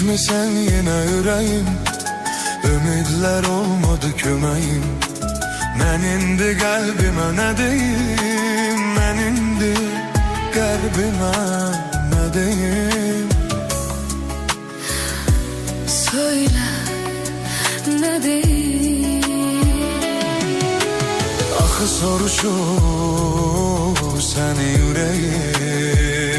Düşmesen yine yüreğim, ümidler olmadı kömeğim. Mən indi qəlbimə nə deyim, mən indi qəlbimə nə deyim? Söyle ne diyeyim? Axı soruşur səni ürəyim,